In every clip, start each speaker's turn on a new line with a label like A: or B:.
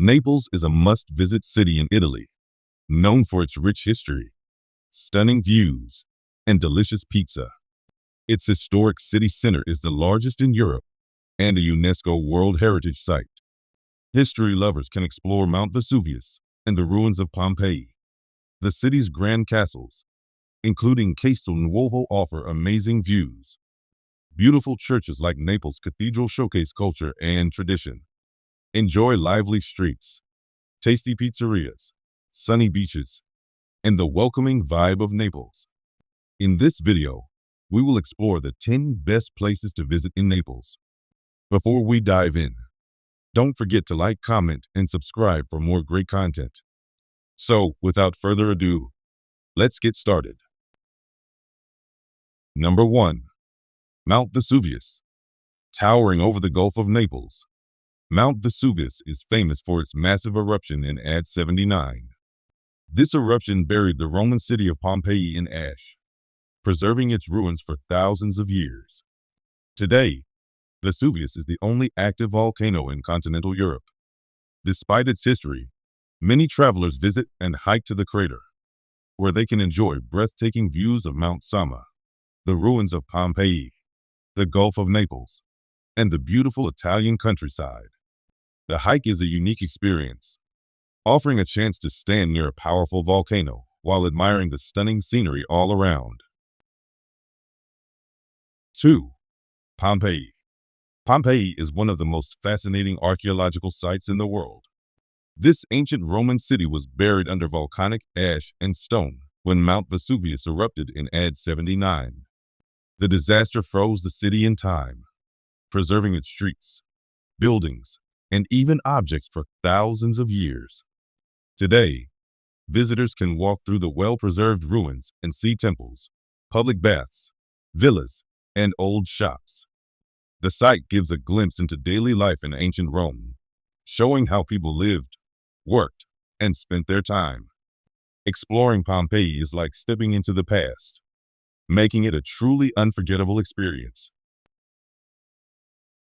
A: Naples is a must-visit city in Italy, known for its rich history, stunning views, and delicious pizza. Its historic city center is the largest in Europe and a UNESCO World Heritage Site. History lovers can explore Mount Vesuvius and the ruins of Pompeii. The city's grand castles, including Castel Nuovo, offer amazing views. Beautiful churches like Naples Cathedral showcase culture and tradition. Enjoy lively streets, tasty pizzerias, sunny beaches, and the welcoming vibe of Naples. In this video, we will explore the 10 best places to visit in Naples. Before we dive in, don't forget to like, comment, and subscribe for more great content. So, without further ado, let's get started. Number 1. Mount Vesuvius. Towering over the Gulf of Naples, Mount Vesuvius is famous for its massive eruption in AD 79. This eruption buried the Roman city of Pompeii in ash, preserving its ruins for thousands of years. Today, Vesuvius is the only active volcano in continental Europe. Despite its history, many travelers visit and hike to the crater, where they can enjoy breathtaking views of Mount Sama, the ruins of Pompeii, the Gulf of Naples, and the beautiful Italian countryside. The hike is a unique experience, offering a chance to stand near a powerful volcano while admiring the stunning scenery all around. 2. Pompeii. Pompeii is one of the most fascinating archaeological sites in the world. This ancient Roman city was buried under volcanic ash and stone when Mount Vesuvius erupted in AD 79. The disaster froze the city in time, preserving its streets, buildings, and even objects for thousands of years. Today, visitors can walk through the well-preserved ruins and see temples, public baths, villas, and old shops. The site gives a glimpse into daily life in ancient Rome, showing how people lived, worked, and spent their time. Exploring Pompeii is like stepping into the past, making it a truly unforgettable experience.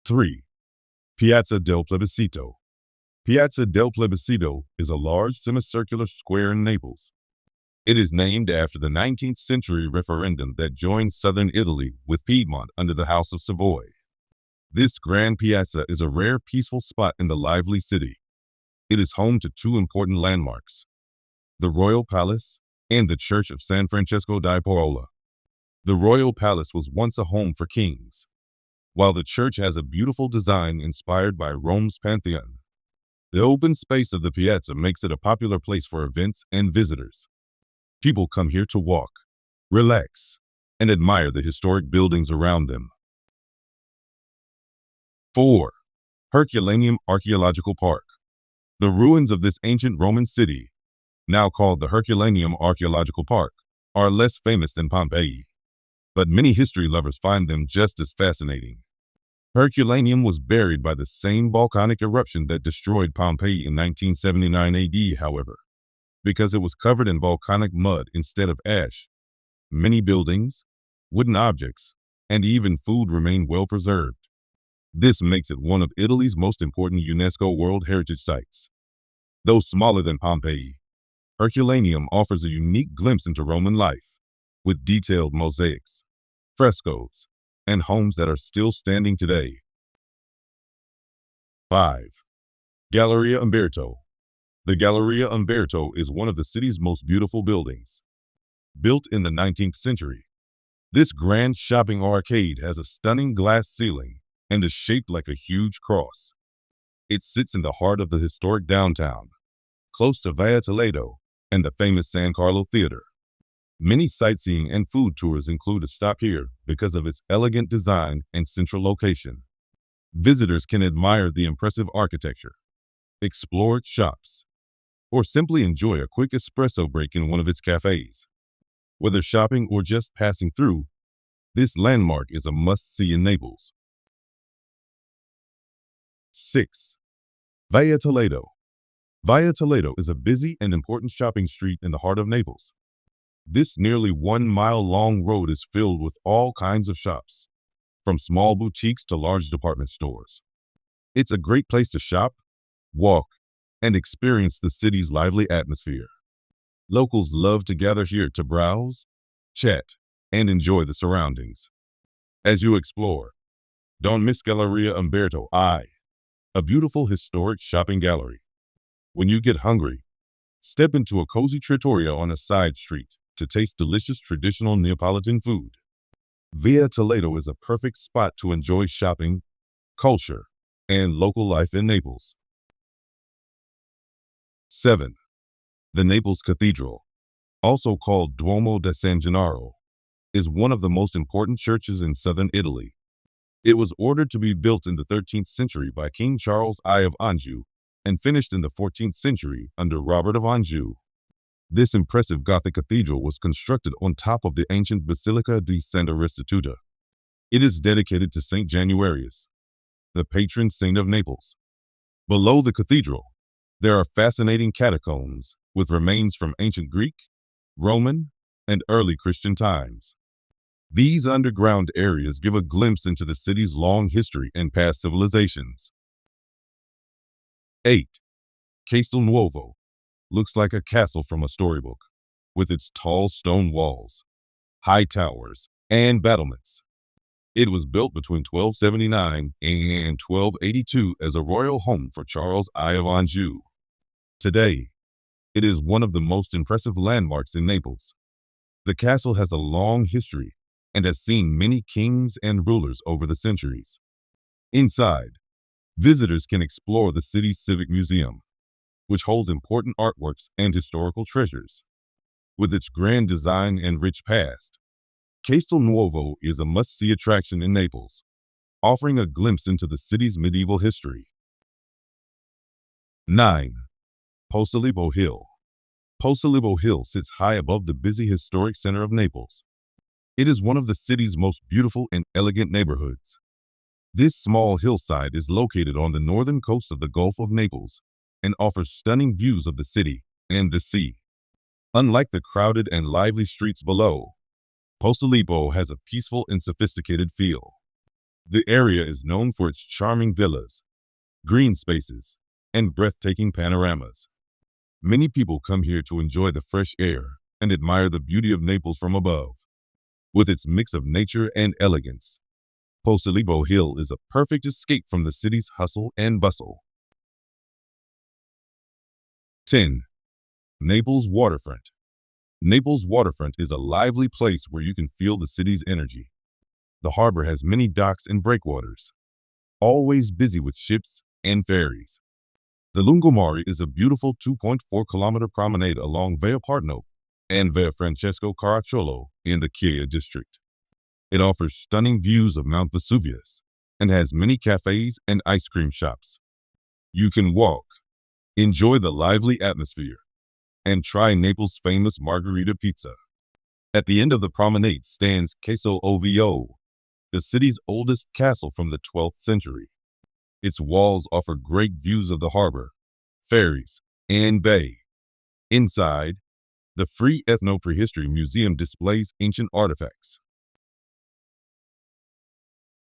A: 3. Piazza del Plebiscito. Piazza del Plebiscito is a large semicircular square in Naples. It is named after the 19th century referendum that joined southern Italy with Piedmont under the House of Savoy. This grand piazza is a rare peaceful spot in the lively city. It is home to two important landmarks, the Royal Palace and the Church of San Francesco di Paola. The Royal Palace was once a home for kings, while the church has a beautiful design inspired by Rome's Pantheon. The open space of the piazza makes it a popular place for events and visitors. People come here to walk, relax, and admire the historic buildings around them. 4. Herculaneum Archaeological Park. The ruins of this ancient Roman city, now called the Herculaneum Archaeological Park, are less famous than Pompeii, but many history lovers find them just as fascinating. Herculaneum was buried by the same volcanic eruption that destroyed Pompeii in 1979 AD, however, because it was covered in volcanic mud instead of ash. Many buildings, wooden objects, and even food remain well preserved. This makes it one of Italy's most important UNESCO World Heritage Sites. Though smaller than Pompeii, Herculaneum offers a unique glimpse into Roman life, with detailed mosaics, frescoes, and homes that are still standing today. 5. Galleria Umberto. The Galleria Umberto is one of the city's most beautiful buildings. Built in the 19th century, this grand shopping arcade has a stunning glass ceiling and is shaped like a huge cross. It sits in the heart of the historic downtown, close to Via Toledo and the famous San Carlo Theater. Many sightseeing and food tours include a stop here because of its elegant design and central location. Visitors can admire the impressive architecture, explore its shops, or simply enjoy a quick espresso break in one of its cafes. Whether shopping or just passing through, this landmark is a must-see in Naples. 6. Via Toledo. Via Toledo is a busy and important shopping street in the heart of Naples. This nearly 1-mile-long road is filled with all kinds of shops, from small boutiques to large department stores. It's a great place to shop, walk, and experience the city's lively atmosphere. Locals love to gather here to browse, chat, and enjoy the surroundings. As you explore, don't miss Galleria Umberto I, a beautiful historic shopping gallery. When you get hungry, step into a cozy trattoria on a side street to taste delicious traditional Neapolitan food. Via Toledo is a perfect spot to enjoy shopping, culture, and local life in Naples. 7. The Naples Cathedral, also called Duomo da San Gennaro, is one of the most important churches in southern Italy. It was ordered to be built in the 13th century by King Charles I of Anjou and finished in the 14th century under Robert of Anjou. This impressive Gothic cathedral was constructed on top of the ancient Basilica di Santa Restituta. It is dedicated to Saint Januarius, the patron saint of Naples. Below the cathedral, there are fascinating catacombs with remains from ancient Greek, Roman, and early Christian times. These underground areas give a glimpse into the city's long history and past civilizations. 8. Castel Nuovo looks like a castle from a storybook, with its tall stone walls, high towers, and battlements. It was built between 1279 and 1282 as a royal home for Charles I of Anjou. Today, it is one of the most impressive landmarks in Naples. The castle has a long history and has seen many kings and rulers over the centuries. Inside, visitors can explore the city's civic museum, which holds important artworks and historical treasures. With its grand design and rich past, Castel Nuovo is a must-see attraction in Naples, offering a glimpse into the city's medieval history. 9. Posillipo Hill. Posillipo Hill sits high above the busy historic center of Naples. It is one of the city's most beautiful and elegant neighborhoods. This small hillside is located on the northern coast of the Gulf of Naples and offers stunning views of the city and the sea. Unlike the crowded and lively streets below, Posillipo has a peaceful and sophisticated feel. The area is known for its charming villas, green spaces, and breathtaking panoramas. Many people come here to enjoy the fresh air and admire the beauty of Naples from above. With its mix of nature and elegance, Posillipo Hill is a perfect escape from the city's hustle and bustle. 10. Naples Waterfront. Naples Waterfront is a lively place where you can feel the city's energy. The harbor has many docks and breakwaters, always busy with ships and ferries. The Lungomare is a beautiful 2.4-kilometer promenade along Via Parno and Via Francesco Caracciolo in the Chiaia district. It offers stunning views of Mount Vesuvius and has many cafes and ice cream shops. You can walk, enjoy the lively atmosphere, and try Naples' famous margherita pizza. At the end of the promenade stands Castel Nuovo, the city's oldest castle from the 12th century. Its walls offer great views of the harbor, ferries, and bay. Inside, the Free Ethno-Prehistory Museum displays ancient artifacts,